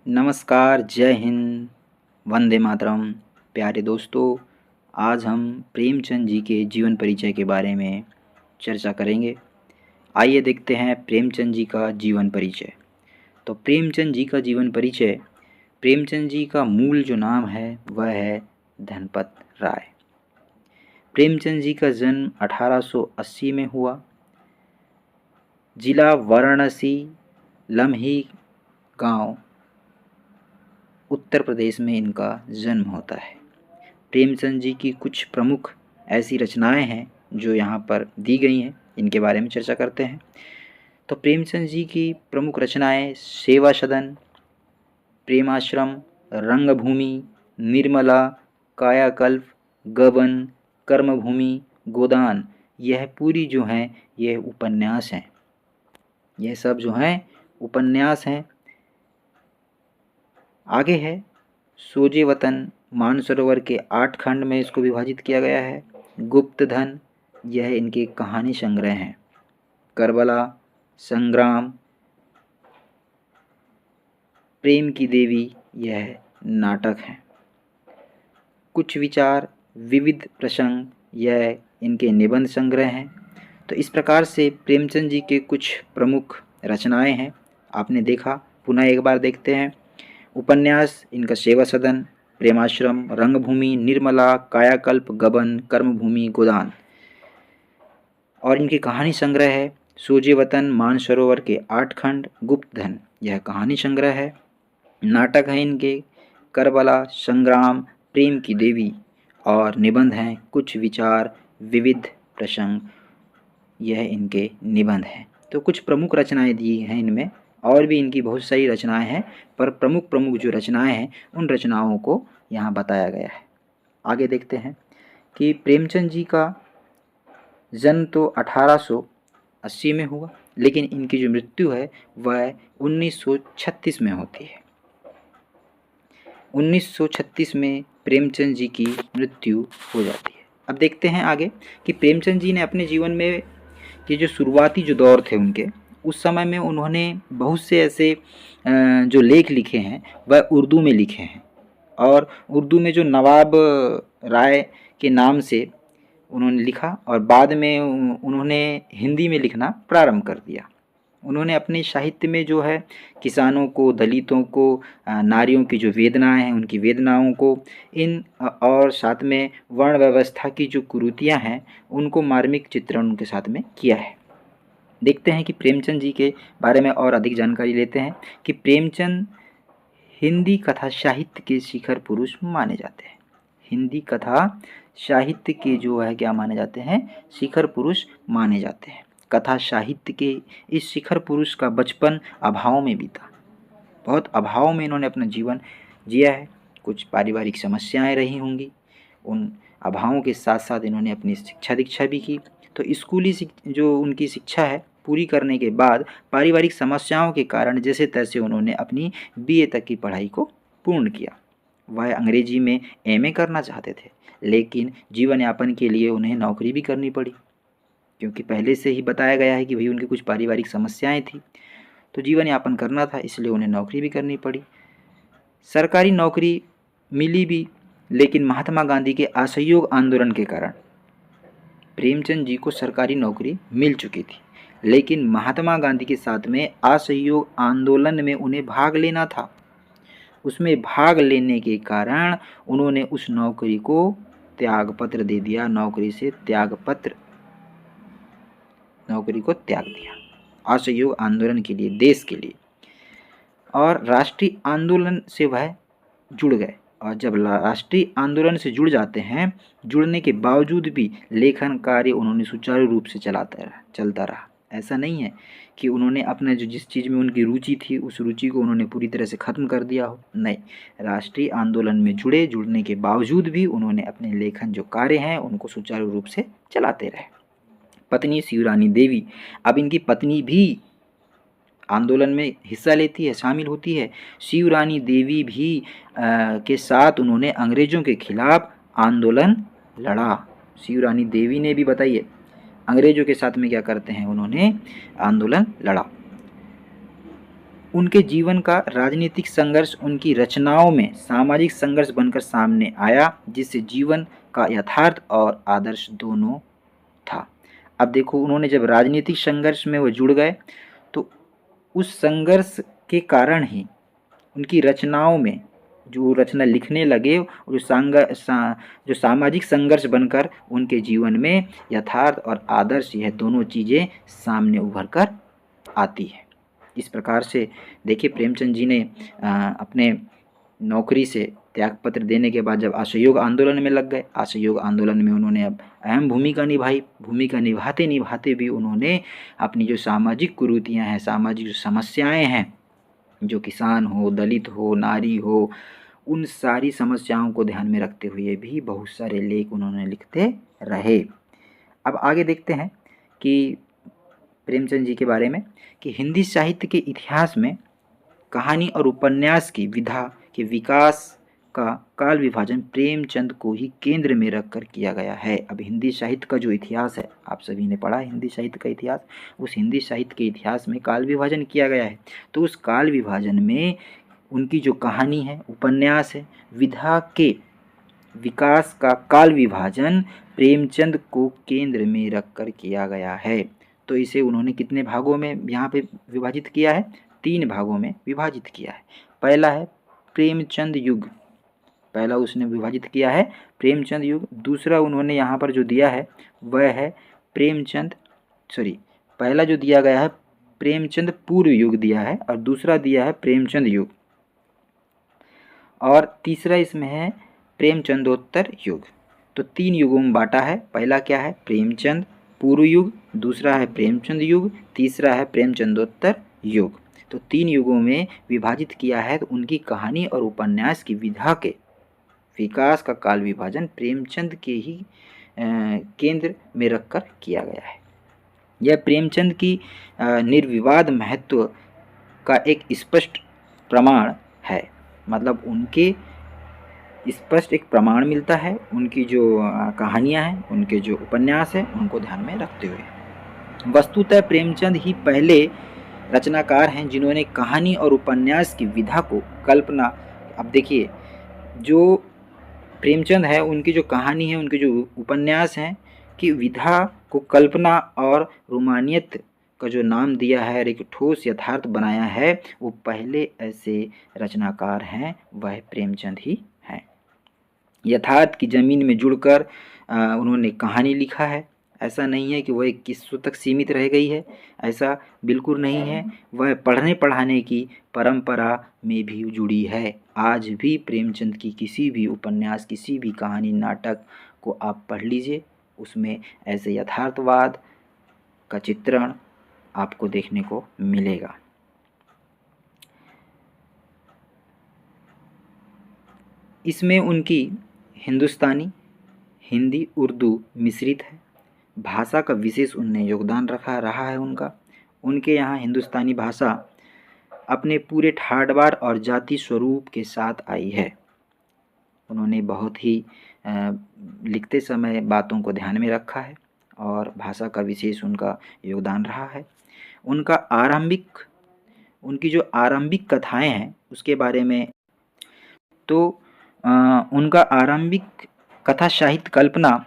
नमस्कार, जय हिंद, वंदे मातरम। प्यारे दोस्तों, आज हम प्रेमचंद जी के जीवन परिचय के बारे में चर्चा करेंगे। आइए देखते हैं प्रेमचंद जी का जीवन परिचय। तो प्रेमचंद जी का जीवन परिचय, प्रेमचंद जी का मूल जो नाम है वह है धनपत राय। प्रेमचंद जी का जन्म 1880 में हुआ। जिला वाराणसी, लम्ही गांव, उत्तर प्रदेश में इनका जन्म होता है। प्रेमचंद जी की कुछ प्रमुख ऐसी रचनाएं हैं जो यहाँ पर दी गई हैं, इनके बारे में चर्चा करते हैं। तो प्रेमचंद जी की प्रमुख रचनाएं सेवा सदन, प्रेमाश्रम, रंगभूमि, निर्मला, कायाकल्प, गबन, कर्मभूमि, गोदान, यह पूरी जो हैं यह उपन्यास हैं। यह सब जो हैं उपन्यास हैं। आगे है सोजे वतन, मानसरोवर के 8 खंड में इसको विभाजित किया गया है। गुप्त धन, यह इनके कहानी संग्रह हैं। करबला, संग्राम, प्रेम की देवी, यह नाटक है। कुछ विचार, विविध प्रसंग, यह इनके निबंध संग्रह हैं। तो इस प्रकार से प्रेमचंद जी के कुछ प्रमुख रचनाएं हैं, आपने देखा। पुनः एक बार देखते हैं। उपन्यास इनका सेवा सदन, प्रेमाश्रम, रंगभूमि, निर्मला, कायाकल्प, गबन, कर्मभूमि, गोदान। और इनकी कहानी संग्रह है सोजे वतन, मानसरोवर के 8 खंड, गुप्त धन, यह कहानी संग्रह है। नाटक है इनके करबला, संग्राम, प्रेम की देवी। और निबंध हैं कुछ विचार, विविध प्रसंग, यह इनके निबंध हैं। तो कुछ प्रमुख रचनाएं दी हैं इनमें, और भी इनकी बहुत सारी रचनाएं हैं, पर प्रमुख प्रमुख जो रचनाएं हैं उन रचनाओं को यहाँ बताया गया है। आगे देखते हैं कि प्रेमचंद जी का जन्म तो 1880 में हुआ, लेकिन इनकी जो मृत्यु है वह 1936 में होती है। 1936 में प्रेमचंद जी की मृत्यु हो जाती है। अब देखते हैं आगे कि प्रेमचंद जी ने अपने जीवन में कि जो शुरुआती जो दौर थे उनके, उस समय में उन्होंने बहुत से ऐसे जो लेख लिखे हैं वह उर्दू में लिखे हैं। और उर्दू में जो नवाब राय के नाम से उन्होंने लिखा, और बाद में उन्होंने हिंदी में लिखना प्रारंभ कर दिया। उन्होंने अपने साहित्य में जो है किसानों को, दलितों को, नारियों की जो वेदनाएं हैं उनकी वेदनाओं को, और साथ में वर्ण व्यवस्था की जो कुरीतियां हैं उनको मार्मिक चित्रण उनके साथ में किया है। देखते हैं कि प्रेमचंद जी के बारे में और अधिक जानकारी लेते हैं कि प्रेमचंद हिंदी कथा साहित्य के शिखर पुरुष माने जाते हैं। हिंदी कथा साहित्य के जो है क्या माने जाते हैं, शिखर पुरुष माने जाते हैं। कथा साहित्य के इस शिखर पुरुष का बचपन अभाव में बीता। बहुत अभाव में इन्होंने अपना जीवन जिया है। कुछ पारिवारिक समस्याएं रही होंगी, उन अभावों के साथ साथ इन्होंने अपनी शिक्षा दीक्षा भी की। तो स्कूली जो उनकी शिक्षा है पूरी करने के बाद पारिवारिक समस्याओं के कारण जैसे तैसे उन्होंने अपनी बीए तक की पढ़ाई को पूर्ण किया। वह अंग्रेजी में एमए करना चाहते थे, लेकिन जीवन यापन के लिए उन्हें नौकरी भी करनी पड़ी, क्योंकि पहले से ही बताया गया है कि भाई उनकी कुछ पारिवारिक समस्याएं थी, तो जीवन यापन करना था, इसलिए उन्हें नौकरी भी करनी पड़ी। सरकारी नौकरी मिली भी, लेकिन महात्मा गांधी के असहयोग आंदोलन के कारण प्रेमचंद जी को सरकारी नौकरी मिल चुकी थी, लेकिन महात्मा गांधी के साथ में असहयोग आंदोलन में उन्हें भाग लेना था। उसमें भाग लेने के कारण उन्होंने उस नौकरी को त्यागपत्र दे दिया, नौकरी को त्याग दिया असहयोग आंदोलन के लिए, देश के लिए। और राष्ट्रीय आंदोलन से वह जुड़ गए। और जब राष्ट्रीय आंदोलन से जुड़ जाते हैं, जुड़ने के बावजूद भी लेखन कार्य उन्होंने सुचारू रूप से चलता रहा। ऐसा नहीं है कि उन्होंने अपने जो जिस चीज़ में उनकी रुचि थी उस रुचि को उन्होंने पूरी तरह से ख़त्म कर दिया हो, नहीं। राष्ट्रीय आंदोलन में जुड़ने के बावजूद भी उन्होंने अपने लेखन जो कार्य हैं उनको सुचारू रूप से चलाते रहे। पत्नी शिवरानी देवी, अब इनकी पत्नी भी आंदोलन में हिस्सा लेती है, शामिल होती है। शिवरानी देवी भी के साथ उन्होंने अंग्रेज़ों के खिलाफ आंदोलन लड़ा। शिवरानी देवी ने भी, बताइए, अंग्रेज़ों के साथ में क्या करते हैं, उन्होंने आंदोलन लड़ा। उनके जीवन का राजनीतिक संघर्ष उनकी रचनाओं में सामाजिक संघर्ष बनकर सामने आया, जिससे जीवन का यथार्थ और आदर्श दोनों था। अब देखो, उन्होंने जब राजनीतिक संघर्ष में वो जुड़ गए तो उस संघर्ष के कारण ही उनकी रचनाओं में जो रचना लिखने लगे, जो सामाजिक संघर्ष बनकर उनके जीवन में यथार्थ और आदर्श, यह दोनों चीज़ें सामने उभर कर आती है। इस प्रकार से देखिए, प्रेमचंद जी ने अपने नौकरी से त्यागपत्र देने के बाद जब असहयोग आंदोलन में लग गए, असहयोग आंदोलन में उन्होंने अब अहम भूमिका निभाई। भूमिका निभाते निभाते भी उन्होंने अपनी जो सामाजिक कुरीतियाँ हैं, सामाजिक जो समस्याएं हैं, जो किसान हो, दलित हो, नारी हो, उन सारी समस्याओं को ध्यान में रखते हुए भी बहुत सारे लेख उन्होंने लिखते रहे। अब आगे देखते हैं कि प्रेमचंद जी के बारे में कि हिंदी साहित्य के इतिहास में कहानी और उपन्यास की विधा के विकास का काल विभाजन प्रेमचंद को ही केंद्र में रखकर किया गया है। अब हिंदी साहित्य का जो इतिहास है, आप सभी ने पढ़ा हिंदी साहित्य का इतिहास, उस हिंदी साहित्य के इतिहास में काल विभाजन किया गया है। तो उस काल विभाजन में उनकी जो कहानी है, उपन्यास है, विधा के विकास का काल विभाजन प्रेमचंद को केंद्र में रखकर किया गया है। तो इसे उन्होंने कितने भागों में यहाँ पे विभाजित किया है? 3 भागों में विभाजित किया है। पहला है प्रेमचंद युग, पहला उसने विभाजित किया है प्रेमचंद युग। दूसरा उन्होंने यहाँ पर जो दिया है वह है पहला जो दिया गया है प्रेमचंद पूर्व युग दिया है, और दूसरा दिया है प्रेमचंद युग, और तीसरा इसमें है प्रेमचंदोत्तर युग। तो 3 युगों में बांटा है। पहला क्या है? प्रेमचंद पूर्व युग, दूसरा है प्रेमचंद युग, तीसरा है प्रेमचंदोत्तर युग। तो 3 युगों में विभाजित किया है। तो उनकी कहानी और उपन्यास की विधा के विकास का काल विभाजन प्रेमचंद के ही केंद्र में रखकर किया गया है। यह प्रेमचंद की निर्विवाद महत्व का एक स्पष्ट प्रमाण है। मतलब उनके स्पष्ट एक प्रमाण मिलता है, उनकी जो कहानियाँ हैं, उनके जो उपन्यास हैं, उनको ध्यान में रखते हुए। वस्तुतः प्रेमचंद ही पहले रचनाकार हैं जिन्होंने कहानी और उपन्यास की विधा को कल्पना, अब देखिए जो प्रेमचंद है, उनकी जो कहानी है, उनके जो उपन्यास हैं कि विधा को कल्पना और रोमानियत का जो नाम दिया है और एक ठोस यथार्थ बनाया है, वो पहले ऐसे रचनाकार हैं वह प्रेमचंद ही हैं। यथार्थ की ज़मीन में जुड़कर उन्होंने कहानी लिखा है। ऐसा नहीं है कि वह एक किस्सों तक सीमित रह गई है, ऐसा बिल्कुल नहीं है। वह पढ़ने पढ़ाने की परंपरा में भी जुड़ी है। आज भी प्रेमचंद की किसी भी उपन्यास, किसी भी कहानी, नाटक को आप पढ़ लीजिए, उसमें ऐसे यथार्थवाद का चित्रण आपको देखने को मिलेगा। इसमें उनकी हिंदुस्तानी, हिंदी, उर्दू मिश्रित है। भाषा का विशेष उनने योगदान रहा है उनका। उनके यहाँ हिंदुस्तानी भाषा अपने पूरे ठाडवार और जाति स्वरूप के साथ आई है। उन्होंने बहुत ही लिखते समय बातों को ध्यान में रखा है और भाषा का विशेष उनका योगदान रहा है। उनकी जो आरंभिक कथाएं हैं उसके बारे में, तो उनका आरंभिक कथा साहित्य कल्पना,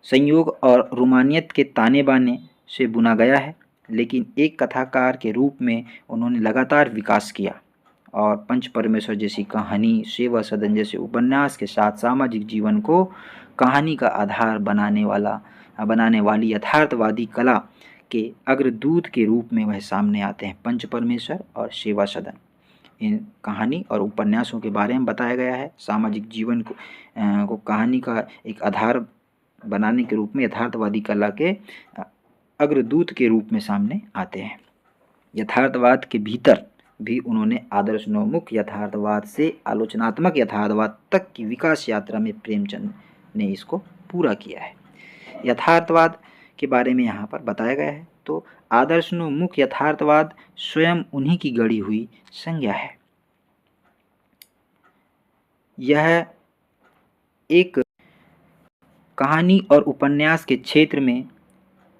संयोग और रोमानियत के ताने बाने से बुना गया है, लेकिन एक कथाकार के रूप में उन्होंने लगातार विकास किया और पंच परमेश्वर जैसी कहानी, सेवा सदन जैसे उपन्यास के साथ सामाजिक जीवन को कहानी का आधार बनाने वाली यथार्थवादी कला के अग्रदूत के रूप में वह सामने आते हैं। पंच परमेश्वर और सेवा सदन, इन कहानी और उपन्यासों के बारे में बताया गया है। सामाजिक जीवन को कहानी का एक आधार बनाने के रूप में यथार्थवादी कला के अग्रदूत के रूप में सामने आते हैं। यथार्थवाद के भीतर भी उन्होंने आदर्शोन्मुख यथार्थवाद से आलोचनात्मक यथार्थवाद तक की विकास यात्रा में प्रेमचंद ने इसको पूरा किया है। यथार्थवाद के बारे में यहाँ पर बताया गया है। तो आदर्शोन्मुख यथार्थवाद स्वयं उन्हीं की गढ़ी हुई संज्ञा है। यह एक कहानी और उपन्यास के क्षेत्र में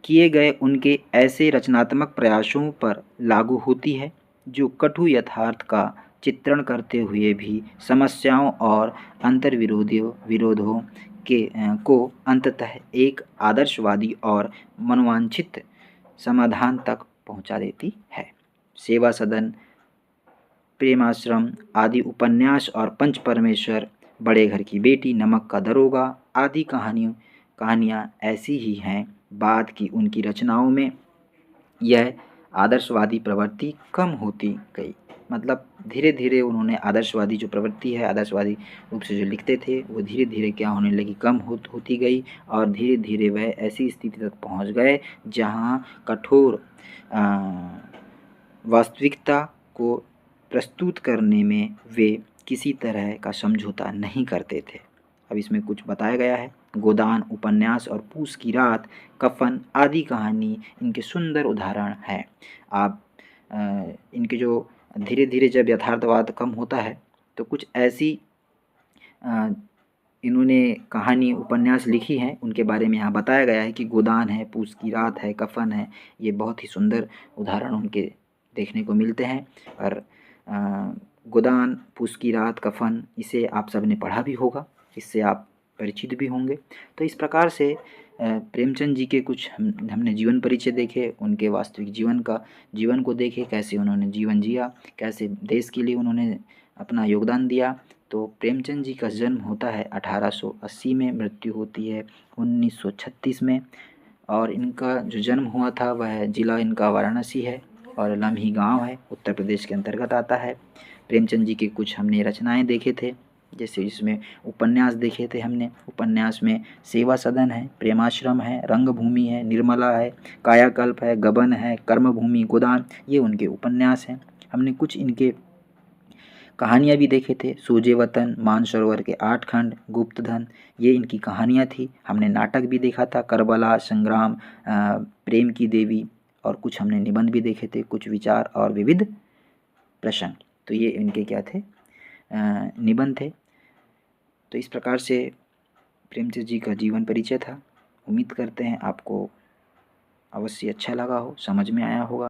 किए गए उनके ऐसे रचनात्मक प्रयासों पर लागू होती है जो कटु यथार्थ का चित्रण करते हुए भी समस्याओं और विरोधों को अंततः एक आदर्शवादी और मनोवांछित समाधान तक पहुंचा देती है। सेवा सदन, प्रेमाश्रम आदि उपन्यास और पंच परमेश्वर, बड़े घर की बेटी, नमक का दरोगा आदि कहानियाँ ऐसी ही हैं। बाद की उनकी रचनाओं में यह आदर्शवादी प्रवृत्ति कम होती गई। मतलब धीरे धीरे उन्होंने आदर्शवादी जो प्रवृत्ति है, आदर्शवादी रूप से जो लिखते थे, वो धीरे धीरे क्या होने लगी, कम होती गई और धीरे धीरे वह ऐसी स्थिति तक पहुंच गए जहां कठोर वास्तविकता को प्रस्तुत करने में वे किसी तरह का समझौता नहीं करते थे। अब इसमें कुछ बताया गया है। गोदान, उपन्यास और पूस की रात, कफन आदि कहानी इनके सुंदर उदाहरण हैं। आप इनके जो धीरे धीरे जब यथार्थवाद कम होता है तो कुछ ऐसी इन्होंने कहानी उपन्यास लिखी हैं, उनके बारे में यहाँ बताया गया है कि गोदान है, पूस की रात है, कफन है। ये बहुत ही सुंदर उदाहरण उनके देखने को मिलते हैं। और गोदान, पूस की रात, कफन, इसे आप सब ने पढ़ा भी होगा, इससे आप परिचित भी होंगे। तो इस प्रकार से प्रेमचंद जी के कुछ हमने जीवन परिचय देखे, उनके वास्तविक जीवन को देखे, कैसे उन्होंने जीवन जिया, कैसे देश के लिए उन्होंने अपना योगदान दिया। तो प्रेमचंद जी का जन्म होता है 1880 में, मृत्यु होती है 1936 में। और इनका जो जन्म हुआ था वह जिला इनका वाराणसी है और लम्ही गांव है, उत्तर प्रदेश के अंतर्गत आता है। प्रेमचंद जी के कुछ हमने रचनाएं देखे थे, जैसे इसमें उपन्यास देखे थे हमने। उपन्यास में सेवा सदन है, प्रेमाश्रम है, रंगभूमि है, निर्मला है, कायाकल्प है, गबन है, कर्मभूमि, गोदान, ये उनके उपन्यास हैं। हमने कुछ इनके कहानियाँ भी देखे थे, सूजे वतन, मानसरोवर के 8 खंड, गुप्तधन, ये इनकी कहानियाँ थी। हमने नाटक भी देखा था, करबला, संग्राम, प्रेम की देवी, और कुछ हमने निबंध भी देखे थे, कुछ विचार और विविध प्रसंग। तो ये इनके क्या थे, निबंध थे। तो इस प्रकार से प्रेमचंद जी का जीवन परिचय था। उम्मीद करते हैं आपको अवश्य अच्छा लगा हो, समझ में आया होगा।